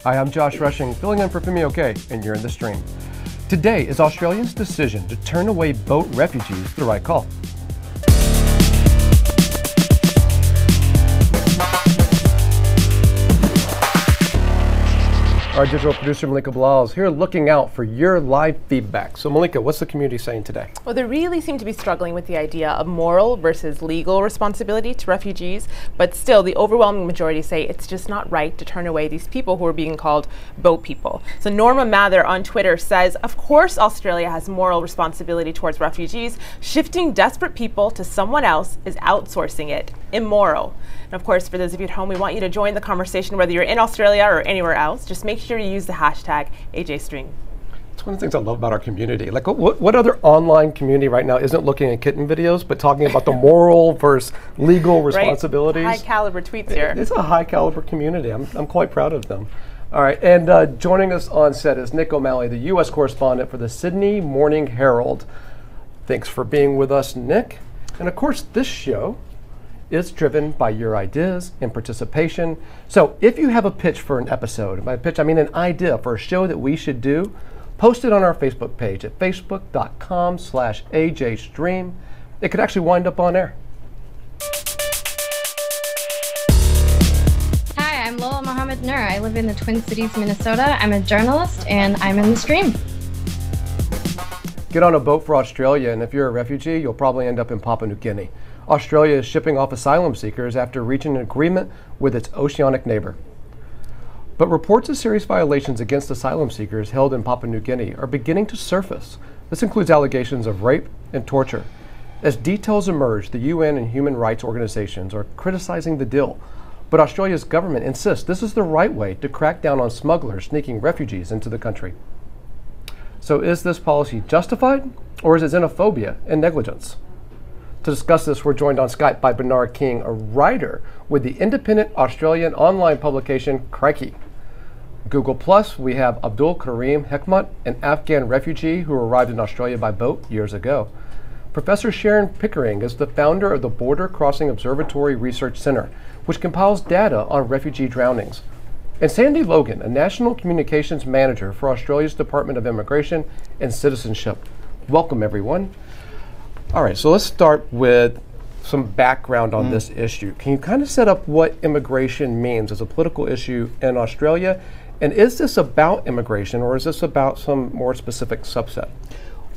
Hi, I'm Josh Rushing, filling in for Fumi OK, and you're in the stream. Today, is Australia's decision to turn away boat refugees the right call? Our digital producer Malika Bilal is here looking out for your live feedback. So Malika, what's the community saying today? Well, they really seem to be struggling with the idea of moral versus legal responsibility to refugees, but still the overwhelming majority say it's just not right to turn away these people who are being called boat people. So Norma Mather on Twitter says, of course Australia has moral responsibility towards refugees. Shifting desperate people to someone else is outsourcing it. Immoral. And of course, for those of you at home, we want you to join the conversation whether you're in Australia or anywhere else. Just make sure you use the hashtag AJStream. It's one of the things I love about our community. Like, what other online community right now isn't looking at kitten videos, but talking about the moral versus legal responsibilities? Right. High caliber tweets here. It's a high caliber community. I'm quite proud of them. All right, and joining us on set is Nick O'Malley, the U.S. correspondent for the Sydney Morning Herald. Thanks for being with us, Nick. And of course, this show is driven by your ideas and participation. So if you have a pitch for an episode, by pitch I mean an idea for a show that we should do, post it on our Facebook page at facebook.com/AJStream. It could actually wind up on air. Hi, I'm Lola Mohammed Nur. I live in the Twin Cities, Minnesota. I'm a journalist and I'm in the stream. Get on a boat for Australia, and if you're a refugee, you'll probably end up in Papua New Guinea. Australia is shipping off asylum seekers after reaching an agreement with its oceanic neighbor. But reports of serious violations against asylum seekers held in Papua New Guinea are beginning to surface. This includes allegations of rape and torture. As details emerge, the UN and human rights organizations are criticizing the deal. But Australia's government insists this is the right way to crack down on smugglers sneaking refugees into the country. So is this policy justified, or is it xenophobia and negligence? To discuss this, we're joined on Skype by Bernard King, a writer with the independent Australian online publication Crikey. Google Plus, we have Abdul Karim Hekmat, an Afghan refugee who arrived in Australia by boat years ago. Professor Sharon Pickering is the founder of the Border Crossing Observatory Research Center, which compiles data on refugee drownings. And Sandy Logan, a national communications manager for Australia's Department of Immigration and Citizenship. Welcome, everyone. All right, so let's start with some background on this issue. Can you kind of set up what immigration means as a political issue in Australia? And is this about immigration, or is this about some more specific subset?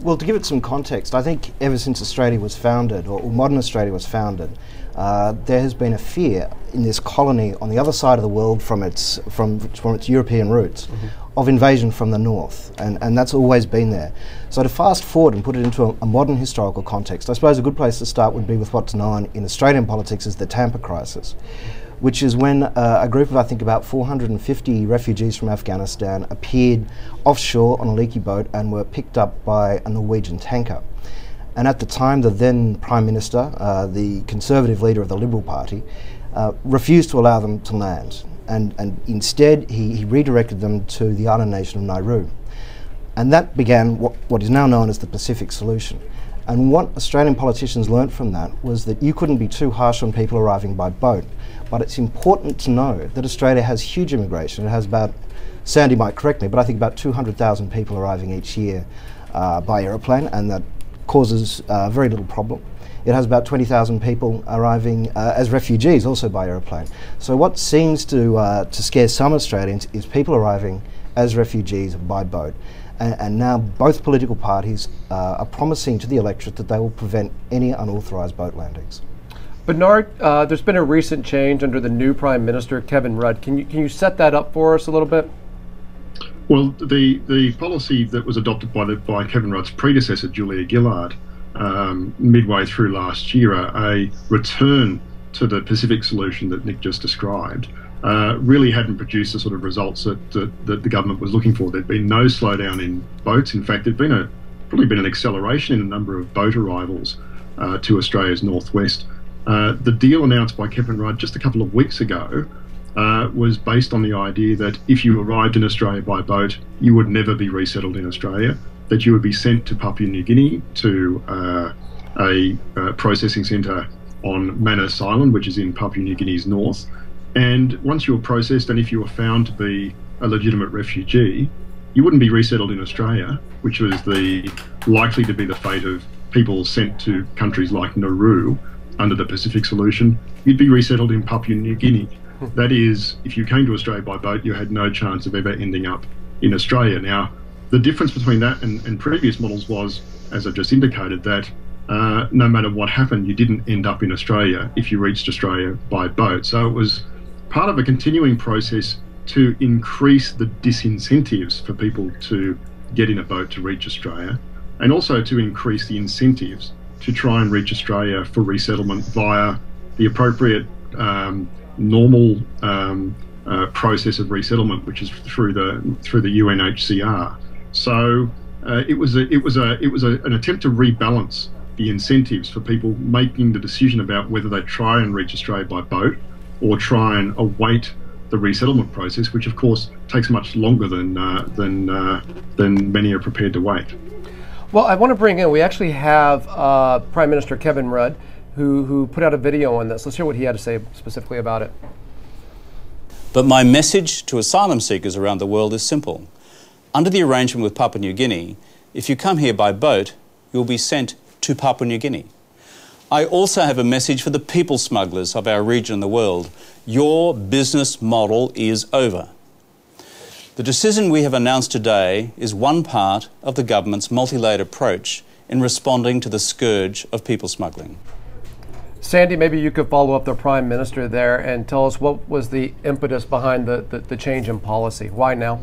Well, to give it some context, I think ever since Australia was founded, or modern Australia was founded, there has been a fear in this colony on the other side of the world from its European roots of invasion from the north, and that's always been there. So to fast forward and put it into a modern historical context, I suppose a good place to start would be with what's known in Australian politics as the Tampa crisis, which is when a group of, I think, about 450 refugees from Afghanistan appeared offshore on a leaky boat and were picked up by a Norwegian tanker. And at the time, the then Prime Minister, the Conservative leader of the Liberal Party, refused to allow them to land. And instead, he redirected them to the island nation of Nauru. And that began what is now known as the Pacific Solution. And what Australian politicians learnt from that was that you couldn't be too harsh on people arriving by boat. But it's important to know that Australia has huge immigration. It has about, Sandy might correct me, but I think about 200,000 people arriving each year by aeroplane, and that causes very little problem. It has about 20,000 people arriving as refugees, also by aeroplane. So what seems to scare some Australians is people arriving as refugees by boat. And now both political parties are promising to the electorate that they will prevent any unauthorised boat landings. Bernard, there's been a recent change under the new Prime Minister, Kevin Rudd. Can you set that up for us a little bit? Well, the policy that was adopted by Kevin Rudd's predecessor, Julia Gillard, midway through last year, a return to the Pacific solution that Nick just described, really hadn't produced the sort of results that the government was looking for. There'd been no slowdown in boats. In fact, there'd probably been an acceleration in the number of boat arrivals to Australia's northwest. The deal announced by Kevin Rudd just a couple of weeks ago was based on the idea that if you arrived in Australia by boat, you would never be resettled in Australia, that you would be sent to Papua New Guinea to a processing centre on Manus Island, which is in Papua New Guinea's north. And once you were processed, and if you were found to be a legitimate refugee, you wouldn't be resettled in Australia, which was likely to be the fate of people sent to countries like Nauru under the Pacific Solution. You'd be resettled in Papua New Guinea. That is, if you came to Australia by boat, you had no chance of ever ending up in Australia. Now, the difference between that and previous models was, as I've just indicated, that no matter what happened, you didn't end up in Australia if you reached Australia by boat. So it was part of a continuing process to increase the disincentives for people to get in a boat to reach Australia, and also to increase the incentives to try and reach Australia for resettlement via the appropriate normal process of resettlement, which is through the UNHCR. So it was an attempt to rebalance the incentives for people making the decision about whether they try and reach Australia by boat or try and await the resettlement process, which of course takes much longer than many are prepared to wait. Well, I want to bring in, we actually have Prime Minister Kevin Rudd, who put out a video on this. Let's hear what he had to say specifically about it. But my message to asylum seekers around the world is simple. Under the arrangement with Papua New Guinea, if you come here by boat, you'll be sent to Papua New Guinea. I also have a message for the people smugglers of our region and the world. Your business model is over. The decision we have announced today is one part of the government's multi-layered approach in responding to the scourge of people smuggling. Sandy, maybe you could follow up the Prime Minister there and tell us what was the impetus behind the change in policy. Why now?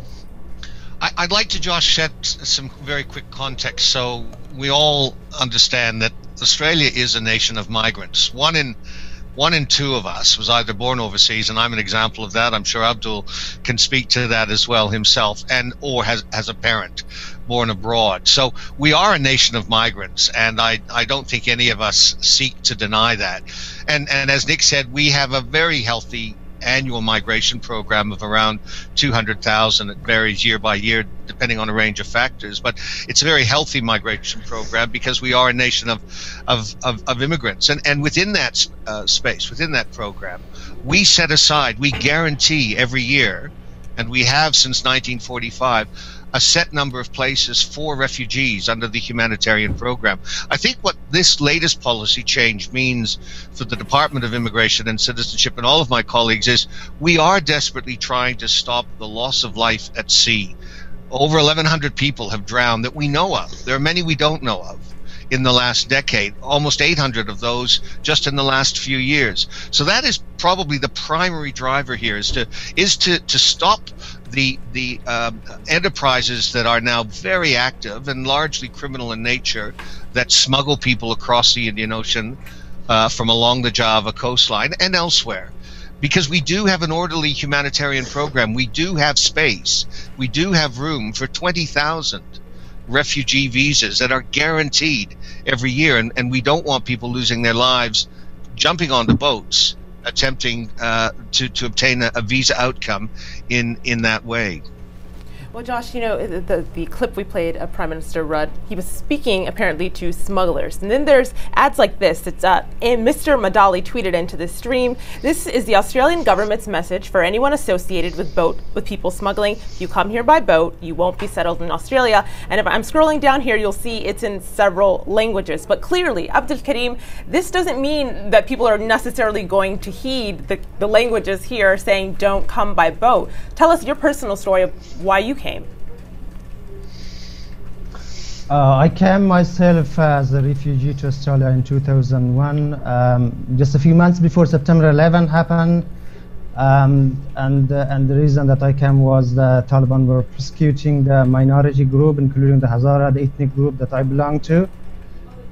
I'd like to, Josh, shed some very quick context so we all understand that Australia is a nation of migrants. One in two of us was either born overseas, and I'm an example of that. I'm sure Abdul can speak to that as well himself, or has a parent born abroad. So we are a nation of migrants, and I don't think any of us seek to deny that. And as Nick said, we have a very healthy annual migration program of around 200,000. It varies year by year depending on a range of factors, but it's a very healthy migration program because we are a nation of immigrants. And within that space, within that program, we set aside, we guarantee every year, and we have since 1945, a set number of places for refugees under the humanitarian program. I think what this latest policy change means for the Department of Immigration and Citizenship and all of my colleagues is we are desperately trying to stop the loss of life at sea. Over 1,100 people have drowned that we know of. There are many we don't know of in the last decade, almost 800 of those just in the last few years. So that is probably the primary driver here, is to stop the enterprises that are now very active and largely criminal in nature that smuggle people across the Indian Ocean from along the Java coastline and elsewhere. Because we do have an orderly humanitarian program, we do have space, we do have room for 20,000 refugee visas that are guaranteed every year, and we don't want people losing their lives jumping onto boats attempting to obtain a visa outcome in that way. Well, Josh, you know, the clip we played of Prime Minister Rudd, he was speaking apparently to smugglers. And then there's ads like this. It's and Mr. Madali tweeted into the stream. This is the Australian government's message for anyone associated with people smuggling. If you come here by boat, you won't be settled in Australia. And if I'm scrolling down here, you'll see it's in several languages. But clearly, Abdul Karim, this doesn't mean that people are necessarily going to heed the languages here saying don't come by boat. Tell us your personal story of why you came. I came myself as a refugee to Australia in 2001, just a few months before September 11 happened, and the reason that I came was the Taliban were persecuting the minority group, including the Hazara, the ethnic group that I belong to,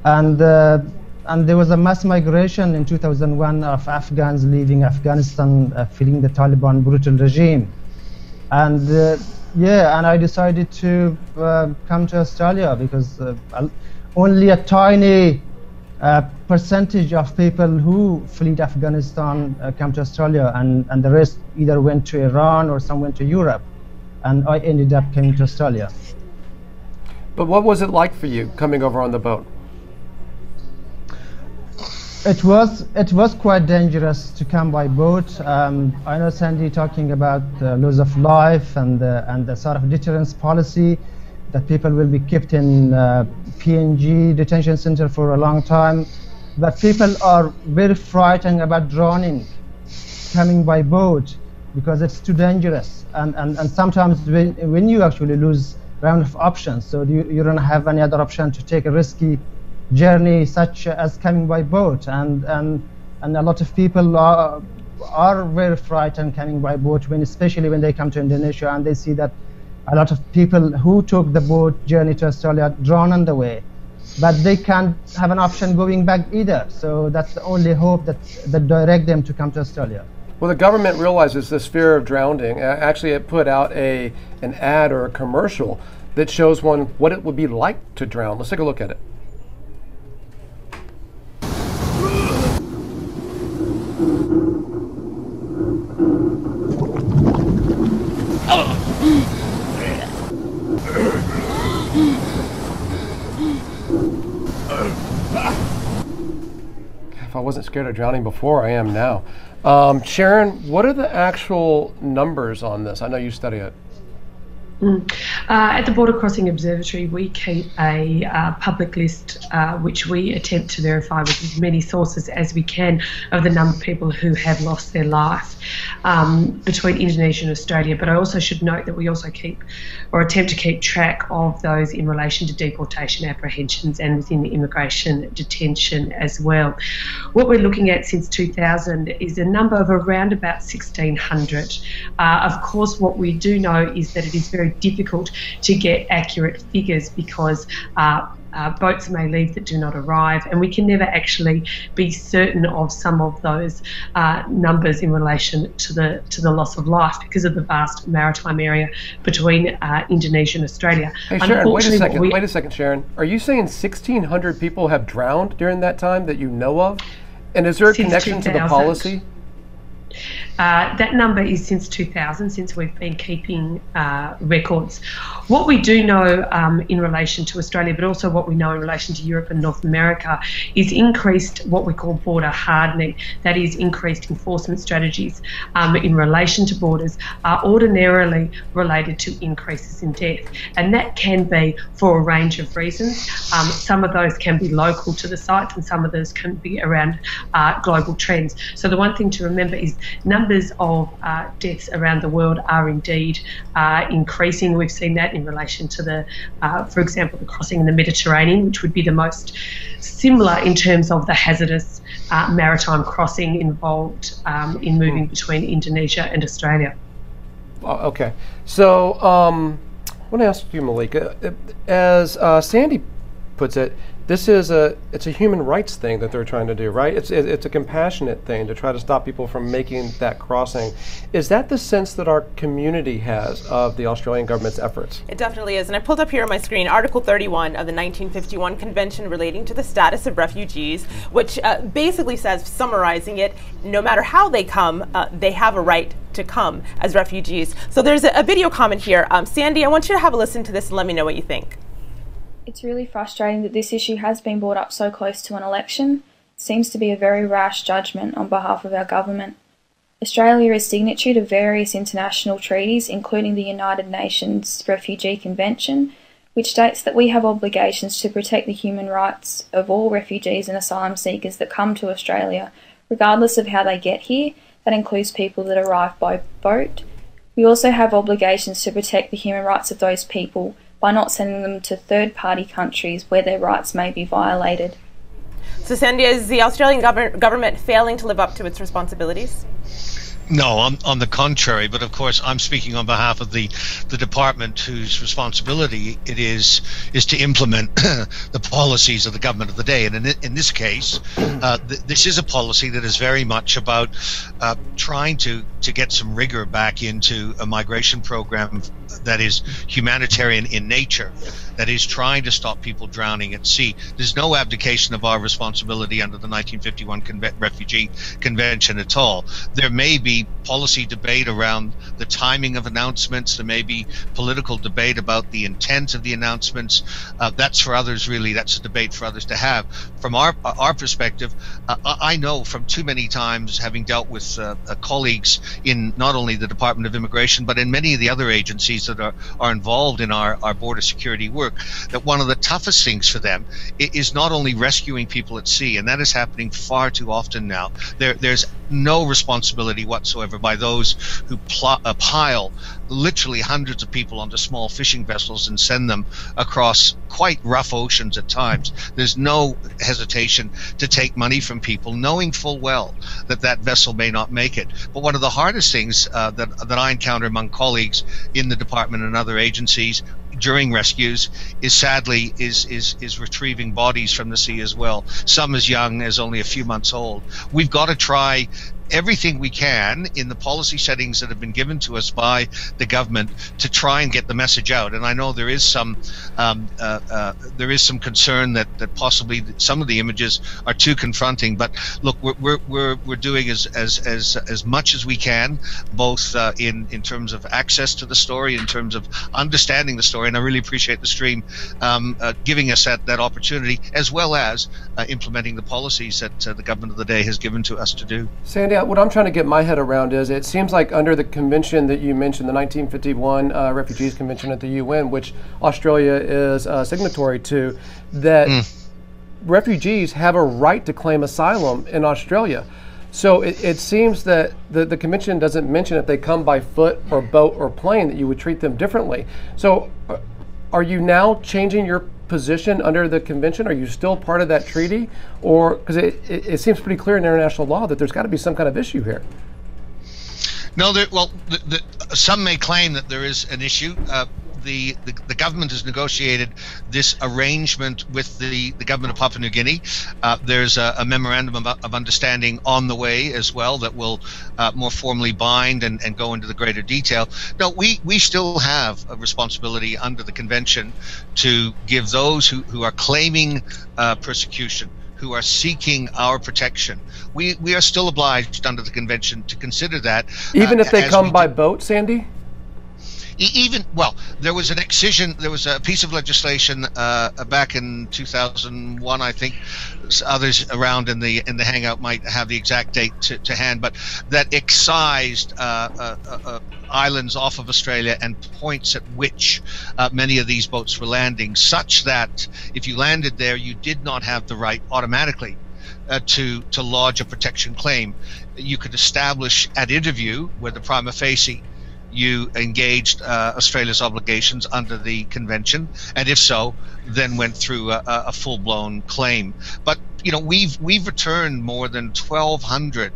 and there was a mass migration in 2001 of Afghans leaving Afghanistan, fleeing the Taliban brutal regime, and I decided to come to Australia because only a tiny percentage of people who fled Afghanistan come to Australia, and the rest either went to Iran or some went to Europe, and I ended up coming to Australia. But what was it like for you coming over on the boat? It was quite dangerous to come by boat. I know Sandy talking about loss of life and the sort of deterrence policy, that people will be kept in PNG detention center for a long time. But people are very frightened about drowning, coming by boat, because it's too dangerous. And sometimes when you actually lose round of options, so you don't have any other option to take a risky journey such as coming by boat, and a lot of people are very frightened coming by boat, especially when they come to Indonesia and they see that a lot of people who took the boat journey to Australia drown on the way, but they can't have an option going back either. So that's the only hope that direct them to come to Australia. Well, the government realizes this fear of drowning. Actually, it put out an ad or a commercial that shows what it would be like to drown. Let's take a look at it. If I wasn't scared of drowning before, I am now. Sharon, what are the actual numbers on this? I know you study it. At the Border Crossing Observatory, we keep a public list which we attempt to verify with as many sources as we can of the number of people who have lost their life between Indonesia and Australia. But I also should note that we also keep or attempt to keep track of those in relation to deportation apprehensions and within the immigration detention as well. What we're looking at since 2000 is a number of around about 1,600. Of course, what we do know is that it is very difficult to get accurate figures because boats may leave that do not arrive, and we can never actually be certain of some of those numbers in relation to the loss of life because of the vast maritime area between Indonesia and Australia. Hey Sharon, wait a second, Sharon. Are you saying 1,600 people have drowned during that time that you know of? And is there a connection to the policy? That number is since 2000, since we've been keeping records. What we do know in relation to Australia, but also what we know in relation to Europe and North America, is increased what we call border hardening. That is, increased enforcement strategies in relation to borders are ordinarily related to increases in death. And that can be for a range of reasons. Some of those can be local to the sites, and some of those can be around global trends. So the one thing to remember is numbers of deaths around the world are indeed increasing. We've seen that in relation to the, for example, the crossing in the Mediterranean, which would be the most similar in terms of the hazardous maritime crossing involved in moving between Indonesia and Australia. Okay, so I want to ask you, Malika, as Sandy puts it, it's a human rights thing that they're trying to do, right? It's a compassionate thing to try to stop people from making that crossing. Is that the sense that our community has of the Australian government's efforts? It definitely is. And I pulled up here on my screen Article 31 of the 1951 Convention relating to the status of refugees, which basically says, summarizing it, no matter how they come, they have a right to come as refugees. So there's a video comment here. Sandy, I want you to have a listen to this and let me know what you think. It's really frustrating that this issue has been brought up so close to an election. It seems to be a very rash judgment on behalf of our government. Australia is signatory to various international treaties, including the United Nations Refugee Convention, which states that we have obligations to protect the human rights of all refugees and asylum seekers that come to Australia, regardless of how they get here. That includes people that arrive by boat. We also have obligations to protect the human rights of those people by not sending them to third-party countries where their rights may be violated. So Sandy, is the Australian government failing to live up to its responsibilities? No, on the contrary. But of course, I'm speaking on behalf of the department whose responsibility it is to implement the policies of the government of the day. And in this case, this is a policy that is very much about trying to get some rigor back into a migration program that is humanitarian in nature, that is trying to stop people drowning at sea. There's no abdication of our responsibility under the 1951 Refugee Convention at all. There may be policy debate around the timing of announcements. There may be political debate about the intent of the announcements. That's for others, really. That's a debate for others to have. From our perspective, I know from too many times, having dealt with colleagues in not only the Department of Immigration, but in many of the other agencies that are involved in our border security work, that one of the toughest things for them is not only rescuing people at sea, and that is happening far too often now. There's no responsibility whatsoever by those who pile literally hundreds of people onto small fishing vessels and send them across quite rough oceans at times. There's no hesitation to take money from people, knowing full well that that vessel may not make it. But one of the hardest things that I encounter among colleagues in the department and other agencies during rescues is sadly is retrieving bodies from the sea as well, some as young as only a few months old. We've got to try everything we can in the policy settings that have been given to us by the government to try and get the message out. And I know there is some concern that possibly some of the images are too confronting. But look, we're doing as much as we can, both in terms of access to the story, in terms of understanding the story. And I really appreciate the stream giving us that opportunity, as well as implementing the policies that the government of the day has given to us to do. Sandy, what I'm trying to get my head around is it seems like under the convention that you mentioned, the 1951 Refugees Convention at the UN, which Australia is signatory to, that refugees have a right to claim asylum in Australia. So it seems that the convention doesn't mention if they come by foot or boat or plane that you would treat them differently. So are you now changing your position under the convention? Are you still part of that treaty? Or because it seems pretty clear in international law that there's got to be some kind of issue here. No, some may claim that there is an issue. The government has negotiated this arrangement with the government of Papua New Guinea. There's a memorandum of understanding on the way as well that will more formally bind and go into the greater detail. No, we still have a responsibility under the convention to give those who are claiming persecution, who are seeking our protection. We are still obliged under the convention to consider that. Even if they come by boat, Sandy? Well, there was an excision. There was a piece of legislation back in 2001, I think. Others around in the hangout might have the exact date to hand, but that excised islands off of Australia and points at which many of these boats were landing, such that if you landed there, you did not have the right automatically to lodge a protection claim. You could establish at interview whether prima facie you engaged Australia's obligations under the convention, and if so, then went through a full-blown claim. But you know, we've returned more than 1,200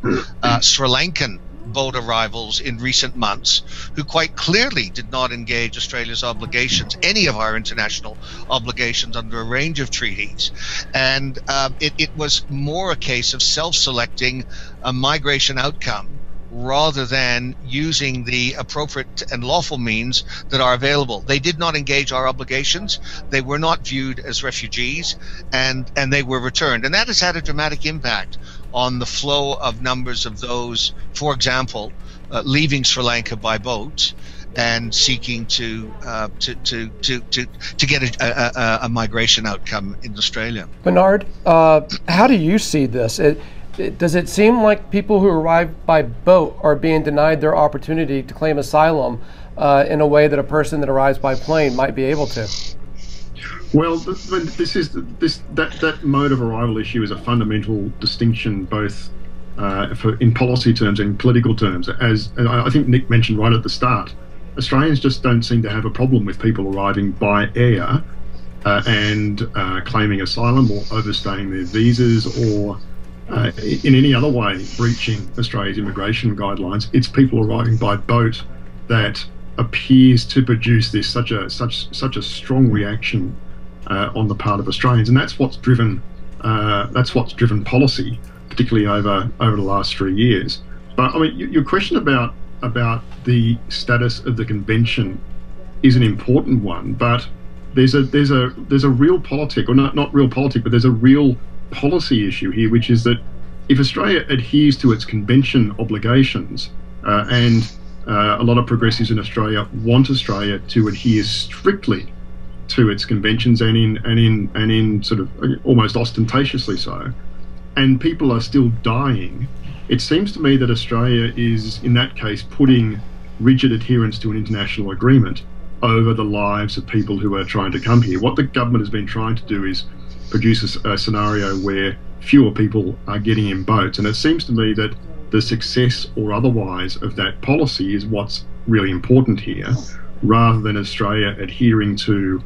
Sri Lankan boat arrivals in recent months who quite clearly did not engage Australia's obligations, any of our international obligations under a range of treaties. And it was more a case of self-selecting a migration outcome rather than using the appropriate and lawful means that are available. They did not engage our obligations. They were not viewed as refugees, and they were returned. And that has had a dramatic impact on the flow of numbers of those, for example, leaving Sri Lanka by boat and seeking to get a migration outcome in Australia. Bernard, how do you see this? Does it seem like people who arrive by boat are being denied their opportunity to claim asylum in a way that a person that arrives by plane might be able to? Well, that mode of arrival issue is a fundamental distinction, both in policy terms and in political terms. As I think Nick mentioned right at the start, Australians just don't seem to have a problem with people arriving by air and claiming asylum or overstaying their visas or in any other way breaching Australia's immigration guidelines. It's people arriving by boat that appears to produce this such a strong reaction on the part of Australians, and that's what's driven policy, particularly over the last 3 years. But I mean, your question about the status of the convention is an important one, but there's a real politic, or not real politic, but there's a real policy issue here, which is that if Australia adheres to its convention obligations, and a lot of progressives in Australia want Australia to adhere strictly to its conventions, and in sort of almost ostentatiously so, and people are still dying, it seems to me that Australia is, in that case, putting rigid adherence to an international agreement over the lives of people who are trying to come here. What the government has been trying to do is produce a scenario where fewer people are getting in boats, and it seems to me that the success or otherwise of that policy is what's really important here, rather than Australia adhering to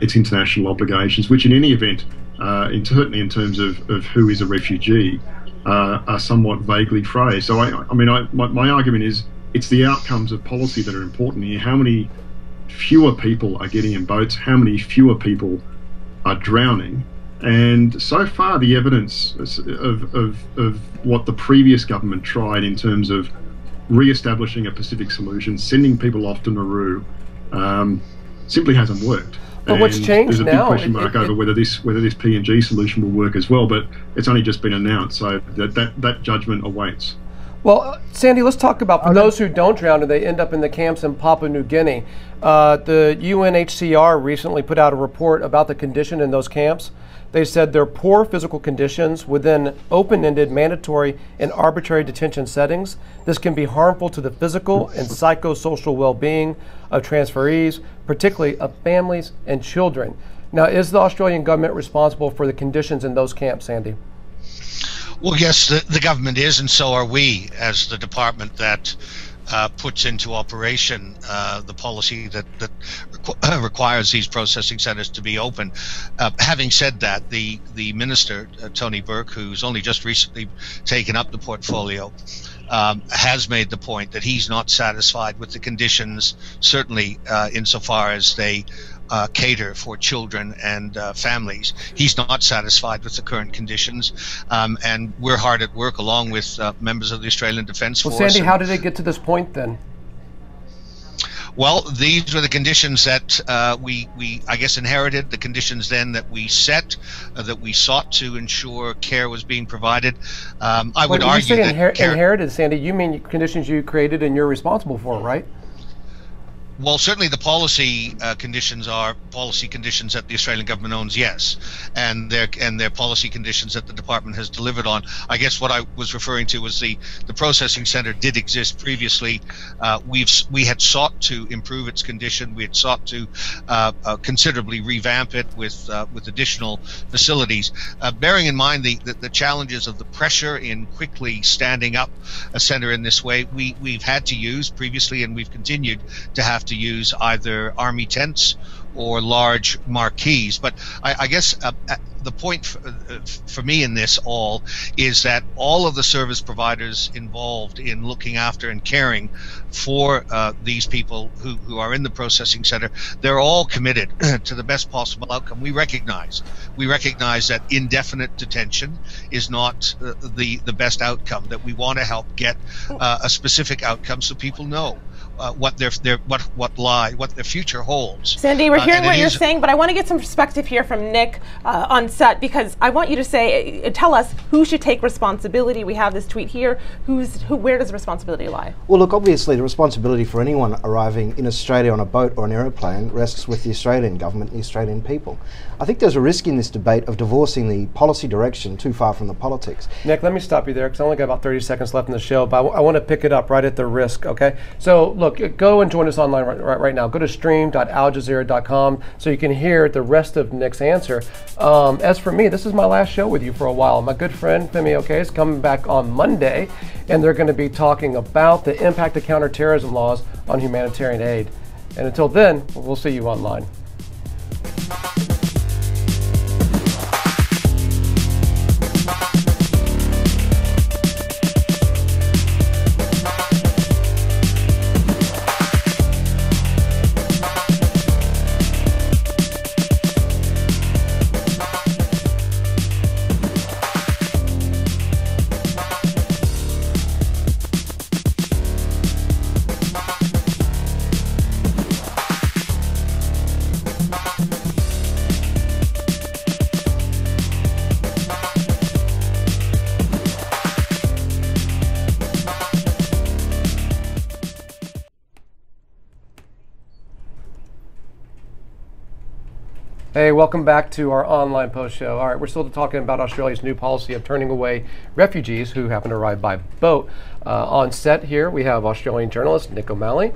its international obligations, which in any event, certainly in terms of who is a refugee, are somewhat vaguely phrased. So my argument is it's the outcomes of policy that are important here. How many fewer people are getting in boats? How many fewer people are drowning? And so far, the evidence of what the previous government tried in terms of re-establishing a Pacific solution, sending people off to Nauru, simply hasn't worked. But what's changed now? There's a big question mark over whether this PNG solution will work as well. But it's only just been announced, so that judgment awaits. Well, Sandy, let's talk about, for those who don't drown and they end up in the camps in Papua New Guinea. The UNHCR recently put out a report about the condition in those camps. They said they're poor physical conditions within open-ended, mandatory, and arbitrary detention settings. This can be harmful to the physical and psychosocial well-being of transferees, particularly of families and children. Now, is the Australian government responsible for the conditions in those camps, Sandy? Well, yes, the government is, and so are we as the department that puts into operation the policy that requires these processing centers to be open. Having said that, the minister, Tony Burke, who's only just recently taken up the portfolio, has made the point that he's not satisfied with the conditions, certainly insofar as they cater for children and families. He's not satisfied with the current conditions, and we're hard at work along with members of the Australian Defence Force. Well, Sandy, how did it get to this point then? Well, these were the conditions that we I guess inherited, the conditions then that we set, that we sought to ensure care was being provided. I would argue that inherited, Sandy, you mean conditions you created and you're responsible for, right? Well, certainly the policy conditions are policy conditions that the Australian government owns, yes, and their policy conditions that the department has delivered on. I guess what I was referring to was the processing centre did exist previously. We had sought to improve its condition. We had sought to considerably revamp it with additional facilities, bearing in mind the challenges of the pressure in quickly standing up a centre in this way. We've had to use previously, and we've continued to have to use either army tents or large marquees. But I guess the point for me in this all is that all of the service providers involved in looking after and caring for these people who are in the processing center, they're all committed to the best possible outcome. We recognize that indefinite detention is not the best outcome, that we want to help get a specific outcome so people know what their future holds. Sandy, we're hearing what you're saying, but I want to get some perspective here from Nick on set, because I want you to tell us who should take responsibility. We have this tweet here. Where does the responsibility lie? Well, look, obviously the responsibility for anyone arriving in Australia on a boat or an aeroplane rests with the Australian government and the Australian people. I think there's a risk in this debate of divorcing the policy direction too far from the politics. Nick, let me stop you there, because I only got about 30 seconds left in the show, but I want to pick it up right at the risk, okay? So, look, go and join us online right now. Go to stream.aljazeera.com so you can hear the rest of Nick's answer. As for me, this is my last show with you for a while. My good friend Femi Oke is coming back on Monday, and they're going to be talking about the impact of counterterrorism laws on humanitarian aid. And until then, we'll see you online. Hey, welcome back to our online post show. All right, we're still talking about Australia's new policy of turning away refugees who happen to arrive by boat. On set here, we have Australian journalist Nick O'Malley.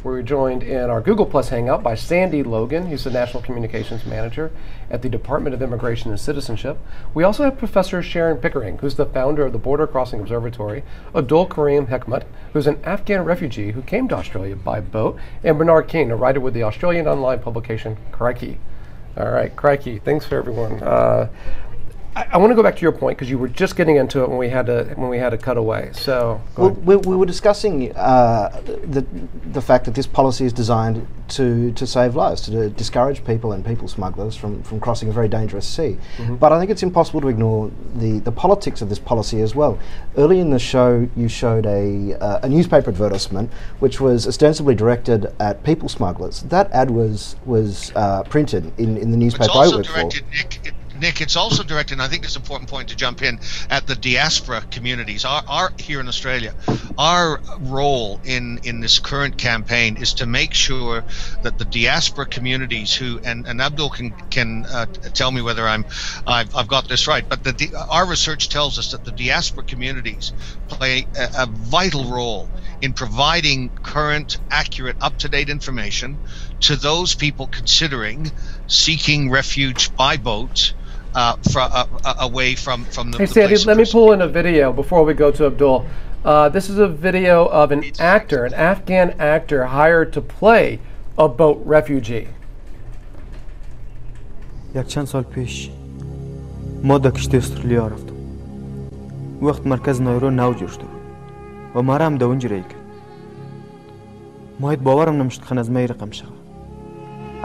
We're joined in our Google Plus Hangout by Sandy Logan, who's the National Communications Manager at the Department of Immigration and Citizenship. We also have Professor Sharon Pickering, who's the founder of the Border Crossing Observatory, Abdul Karim Hekmat, who's an Afghan refugee who came to Australia by boat, and Bernard King, a writer with the Australian online publication Crikey. All right, crikey. Thanks for everyone. I want to go back to your point because you were just getting into it when we had to cut away. So we were discussing the fact that this policy is designed to save lives, to discourage people and people smugglers from crossing a very dangerous sea. But I think it's impossible to ignore the politics of this policy as well. Early in the show, you showed a newspaper advertisement which was ostensibly directed at people smugglers. That ad was printed in the newspaper. It's also directed, Nick, it's also directed, and I think it's an important point to jump in, at the diaspora communities. Our here in Australia, our role in this current campaign is to make sure that the diaspora communities who, and Abdul can tell me whether I've got this right, but our research tells us that the diaspora communities play a vital role in providing current, accurate, up-to-date information to those people considering seeking refuge by boat away from the Hey Sandy, let me pull in a video before we go to Abdul. This is a video of an actor, an Afghan actor hired to play a boat refugee. یک چند سال پیش ما در کشتی استرالیا رفتم. وقت مرکز نایرو نو جوش بود و ما هم در اونجا رای کرد. ما باورم نمیشد خن از می رقم شد.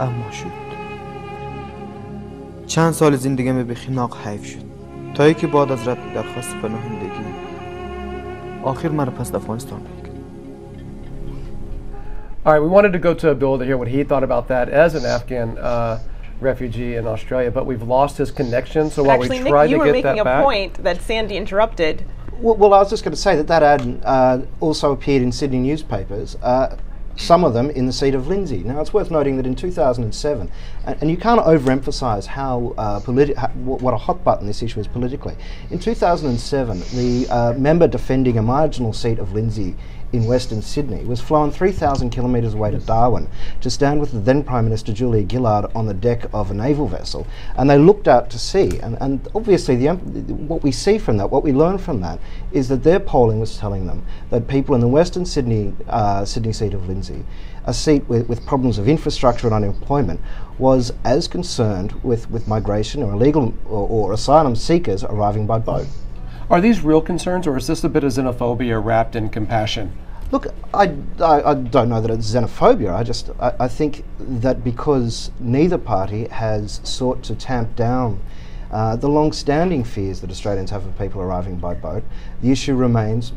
اما شد. چند سال زندگیم به خناق حیف شد تا اینکه بعد از رد درخواست پناهندگی آخر مرا پس افغانستان بگیرد. All right, we wanted to go to Abdul to hear what he thought about that as an Afghan refugee in Australia, but we've lost his connection. So while Actually, we try Nick, you to were get that making back, a point that Sandy interrupted. Well, I was just going to say that ad also appeared in Sydney newspapers. Some of them in the seat of Lindsay. Now, it's worth noting that in 2007, and you can't overemphasise how what a hot button this issue is politically. In 2007, the member defending a marginal seat of Lindsay in Western Sydney was flown 3,000 kilometres away to Darwin to stand with the then Prime Minister Julia Gillard on the deck of a naval vessel, and they looked out to sea. And obviously, what we see from that, what we learn from that, is that their polling was telling them that people in the Western Sydney seat of Lindsay, a seat with problems of infrastructure and unemployment, was as concerned with migration or illegal or asylum seekers arriving by boat. are these real concerns, or is this a bit of xenophobia wrapped in compassion? Look, I don't know that it's xenophobia. I think that because neither party has sought to tamp down the long-standing fears that Australians have of people arriving by boat, the issue remains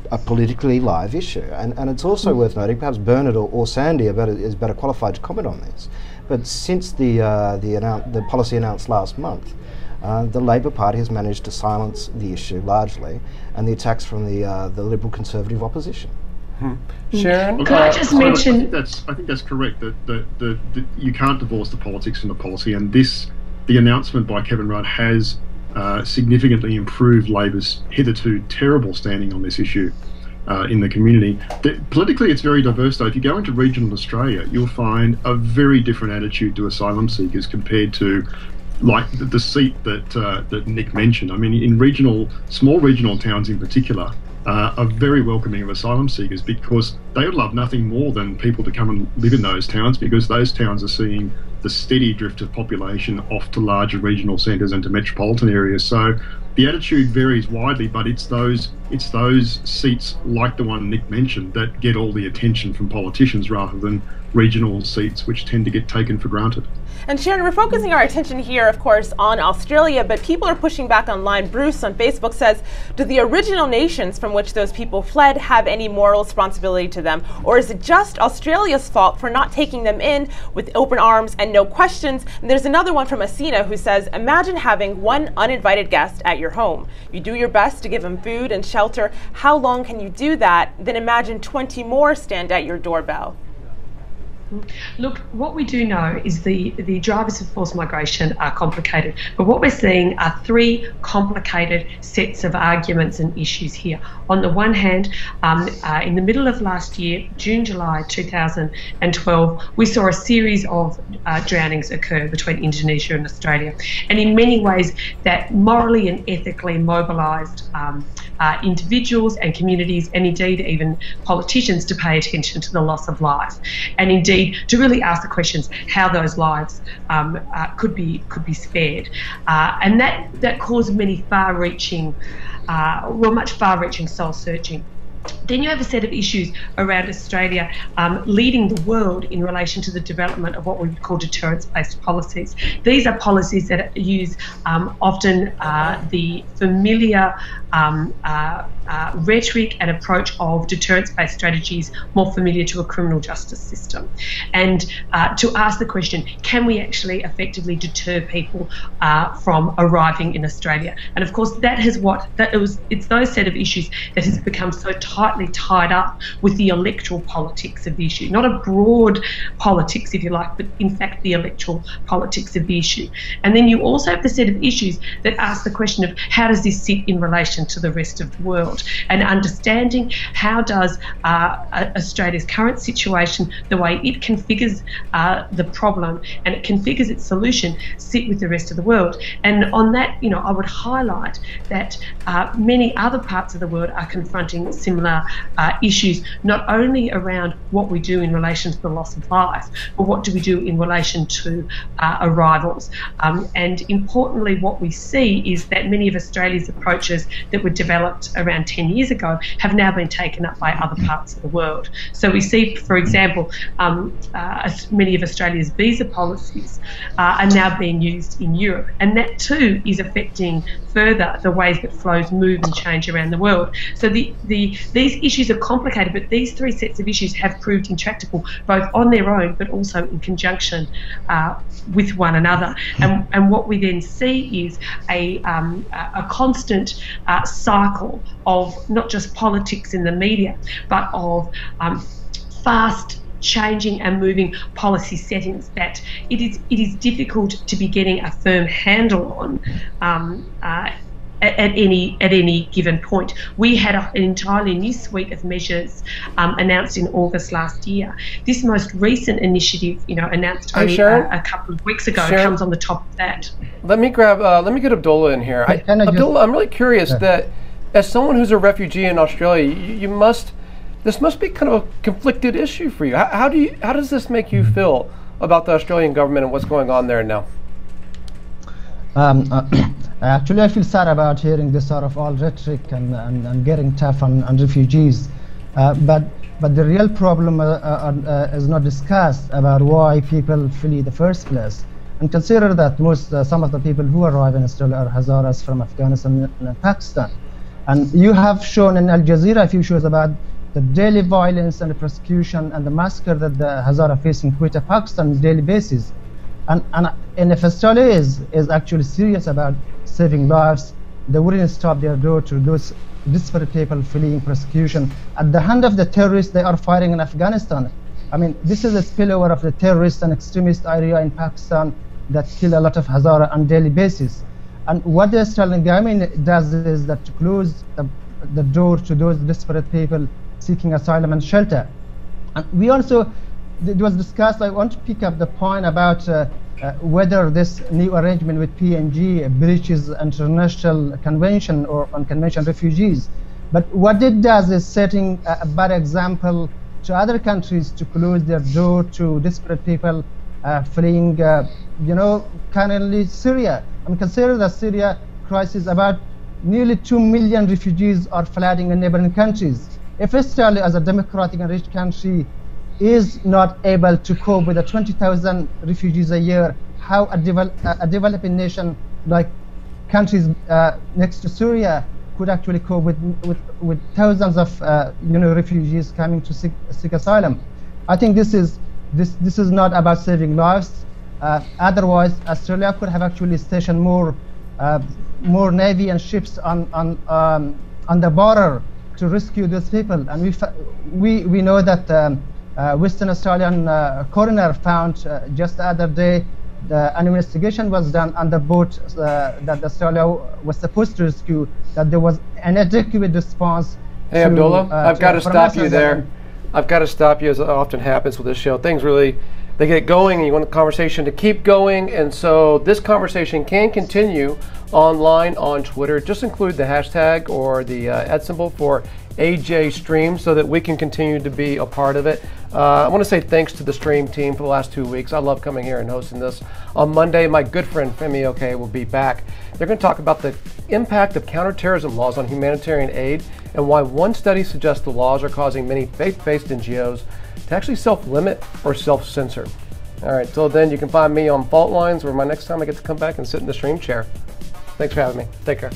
a politically live issue. And it's also worth noting, perhaps Bernard or Sandy is better qualified to comment on this, but since the policy announced last month, the Labor Party has managed to silence the issue largely, and the attacks from the Liberal Conservative opposition. Sharon, could I just mention? I think that's correct. That you can't divorce the politics from the policy, and the announcement by Kevin Rudd has significantly improved Labor's hitherto terrible standing on this issue in the community. Politically, it's very diverse, though. If you go into regional Australia, you'll find a very different attitude to asylum seekers compared to, like, the seat that Nick mentioned. I mean, in small regional towns in particular, are very welcoming of asylum seekers, because they would love nothing more than people to come and live in those towns, because those towns are seeing the steady drift of population off to larger regional centres and to metropolitan areas. So the attitude varies widely, but it's those seats like the one Nick mentioned that get all the attention from politicians rather than regional seats, which tend to get taken for granted. And Sharon, we're focusing our attention here, of course, on Australia, but people are pushing back online. Bruce on Facebook says, do the original nations from which those people fled have any moral responsibility to them? Or is it just Australia's fault for not taking them in with open arms and no questions? And there's another one from Asina who says, imagine having one uninvited guest at your home. You do your best to give them food and shelter. How long can you do that? Then imagine 20 more stand at your doorbell. Look, what we do know is the drivers of forced migration are complicated, but what we're seeing are three complicated sets of arguments and issues here. On the one hand, in the middle of last year, June, July 2012, we saw a series of drownings occur between Indonesia and Australia, and in many ways that morally and ethically mobilised individuals and communities, and indeed even politicians, to pay attention to the loss of life, and indeed to really ask the questions how those lives could be spared, and that caused many much far-reaching soul searching. Then you have a set of issues around Australia leading the world in relation to the development of what we would call deterrence-based policies. These are policies that use often the familiar rhetoric and approach of deterrence-based strategies more familiar to a criminal justice system, and to ask the question, can we actually effectively deter people from arriving in Australia? And of course it's those set of issues that has become so tightly tied up with the electoral politics of the issue, not a broad politics if you like, but in fact the electoral politics of the issue. And then you also have the set of issues that ask the question of how does this sit in relation to the rest of the world, and understanding how does Australia's current situation, the way it configures the problem and it configures its solution, sit with the rest of the world. And on that, I would highlight that many other parts of the world are confronting similar issues, not only around what we do in relation to the loss of life, but what do we do in relation to arrivals. And importantly, what we see is that many of Australia's approaches that were developed around 10 years ago have now been taken up by other parts of the world. So we see, for example, many of Australia's visa policies are now being used in Europe, and that too is affecting further the ways that flows move and change around the world. So these issues are complicated, but these three sets of issues have proved intractable both on their own but also in conjunction with one another. And what we then see is a constant cycle of not just politics in the media, but of fast changing and moving policy settings that it is difficult to be getting a firm handle on at any given point. We had an entirely new suite of measures announced in August last year. This most recent initiative, announced only a couple of weeks ago, comes on the top of that. Let me get Abdullah in here. Abdullah, I'm really curious that as someone who's a refugee in Australia, this must be kind of a conflicted issue for you. How does this make you feel about the Australian government and what's going on there now? Actually, I feel sad about hearing this sort of all rhetoric and getting tough on refugees. But the real problem is not discussed about why people flee the first place. And consider that some of the people who arrive in Australia are Hazaras from Afghanistan and Pakistan. And you have shown in Al Jazeera a few shows about the daily violence and the persecution and the massacre that the Hazara face in Quetta, Pakistan on a daily basis. And if Australia is actually serious about saving lives, they wouldn't stop their door to those desperate people fleeing persecution. At the hand of the terrorists they are fighting in Afghanistan. I mean, this is a spillover of the terrorist and extremist area in Pakistan that kill a lot of Hazara on a daily basis. And what the Australian government does is that to close the door to those desperate people seeking asylum and shelter. And we also, it was discussed, I want to pick up the point about whether this new arrangement with PNG breaches international convention or on convention refugees. But what it does is setting a bad example to other countries to close their door to desperate people fleeing, currently Syria. And consider the Syria crisis, about nearly 2 million refugees are flooding in neighboring countries. If Australia, as a democratic and rich country, is not able to cope with the 20,000 refugees a year, how a developing nation like countries next to Syria could actually cope with thousands of refugees coming to seek asylum? I think this is not about saving lives. Otherwise, Australia could have actually stationed more navy and ships on the border to rescue those people. And we know that Western Australian coroner found just the other day an investigation was done on the boat that Australia was supposed to rescue, that there was an inadequate response. Hey, Abdullah, I've got to stop you there. I've got to stop you, as often happens with this show. Things really, they get going, and you want the conversation to keep going, and so this conversation can continue online on Twitter. Just include the hashtag or the @ symbol for AJ Stream so that we can continue to be a part of it. I want to say thanks to the Stream team for the last 2 weeks. I love coming here and hosting this. On Monday, my good friend Femi Oke will be back. They're going to talk about the impact of counterterrorism laws on humanitarian aid and why one study suggests the laws are causing many faith-based NGOs to actually self-limit or self-censor. All right, till then, you can find me on Fault Lines, where next time I get to come back and sit in the Stream chair. Thanks for having me. Take care.